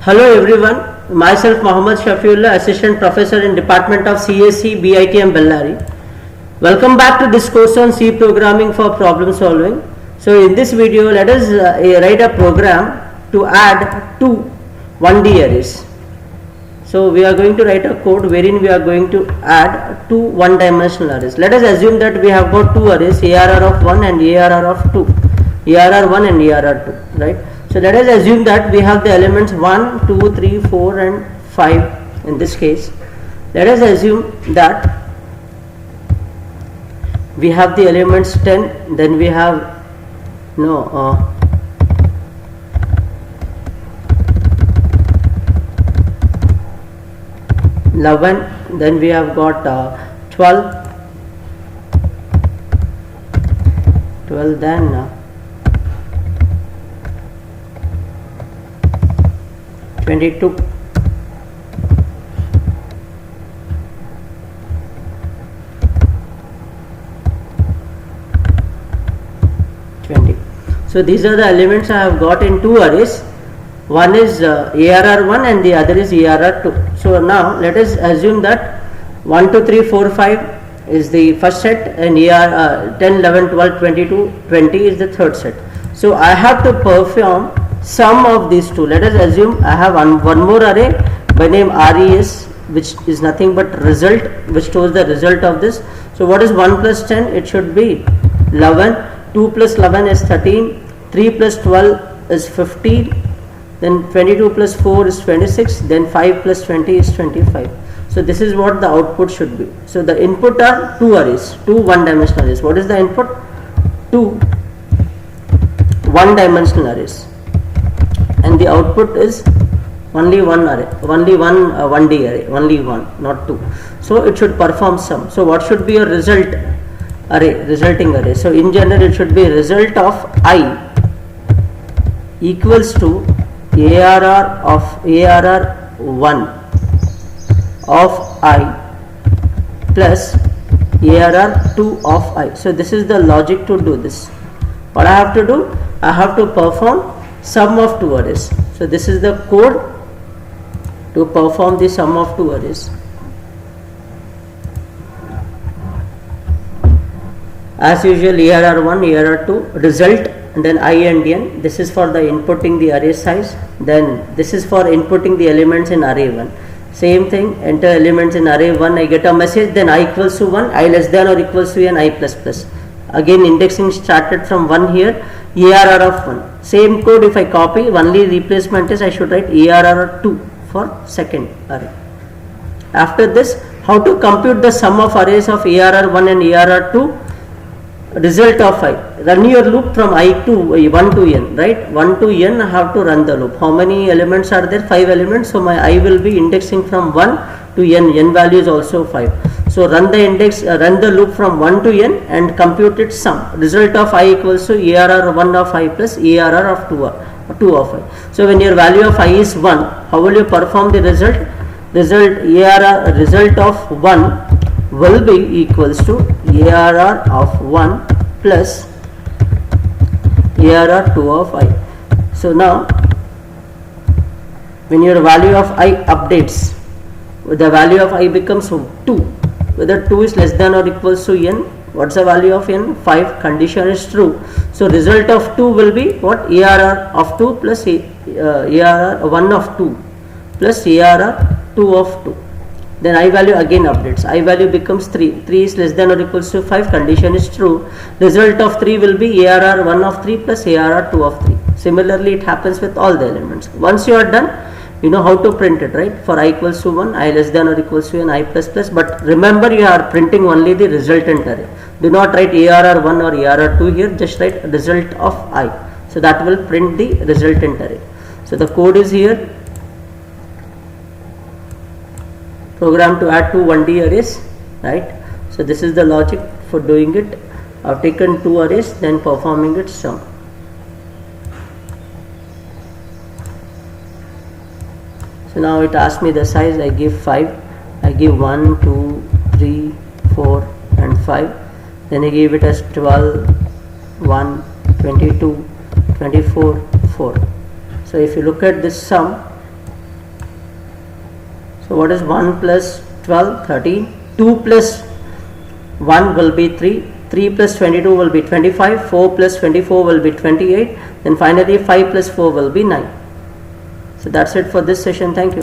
Hello everyone, myself Mohammad Shafiullah, Assistant Professor in Department of CSE, BITM Bellary. Welcome back to this course on C programming for problem solving. So in this video, let us write a program to add two 1D arrays. So we are going to write a code wherein we are going to add two one-dimensional arrays. Let us assume that we have got two arrays, ARR of 1 and ARR of 2, ARR1 and ARR2, right? So let us assume that we have the elements 1, 2, 3, 4 and 5 in this case. Let us assume that we have the elements 10, then we have 11, then we have got 12, then 22, 20. So these are the elements I have got in two arrays. One is ARR1 and the other is ARR2. So now let us assume that 1, 2, 3, 4, 5 is the first set and 10, 11, 12, 22, 20 is the third set. So I have to perform sum of these two. Let us assume I have one more array by name RES, which is nothing but result, which stores the result of this. So what is 1 plus 10? It should be 11. 2 plus 11 is 13. 3 plus 12 is 15. Then 22 plus 4 is 26. Then 5 plus 20 is 25. So this is what the output should be. So the input are two arrays, two one-dimensional arrays. What is the input? Two one-dimensional arrays. And the output is only one array, only one 1D array, only one, not two. So it should perform sum. So what should be a result array, resulting array? So in general it should be result of I equals to ARR of ARR1 of I plus ARR2 of I. So this is the logic to do this. What I have to do? I have to perform sum of two arrays. So this is the code to perform the sum of two arrays. As usual, ARR1, ARR2, result, and then I and n. This is for the inputting the array size. Then this is for inputting the elements in array 1. Same thing, enter elements in array 1. I get a message, then I equals to 1, I less than or equals to n, I plus plus. Again indexing started from 1 here, ARR of 1. Same code if I copy, only replacement is I should write ARR2 for second array. After this, how to compute the sum of arrays of ARR1 and ARR2? Result of I. Run your loop from I to 1 to n, right? 1 to n I have to run the loop. How many elements are there? 5 elements. So my I will be indexing from 1 to n. N value is also 5. So run the loop from 1 to n and compute its sum. Result of I equals to ARR1 of I plus ARR of 2 of I. So when your value of I is 1, how will you perform the result? Result of 1 will be equals to ARR of 1 plus ARR2 of I. So now when your value of I updates, the value of I becomes 2. Whether 2 is less than or equals to n, what's the value of n? 5. Condition is true. So result of 2 will be what? ARR of 2 plus ARR1 of 2 plus ARR2 of 2. Then I value again updates. I value becomes 3. 3 is less than or equals to 5. Condition is true. Result of 3 will be ARR1 of 3 plus ARR2 of 3. Similarly, it happens with all the elements. Once you are done, you know how to print it, right? For I equals to 1, I less than or equals to n, I plus plus. But remember, you are printing only the resultant array. Do not write ARR1 or ARR2 here. Just write result of I. So that will print the resultant array. So the code is here. Program to add two 1D arrays, right? So this is the logic for doing it. I've taken two arrays, then performing its sum. So now it asks me the size. I give 5. I give 1, 2, 3, 4 and 5. Then I give it as 12, 1, 22, 24, 4. So if you look at this sum, So what is 1 plus 12? 13. 2 plus 1 will be 3. 3 plus 22 will be 25. 4 plus 24 will be 28. Then finally 5 plus 4 will be 9. So that's it for this session. Thank you.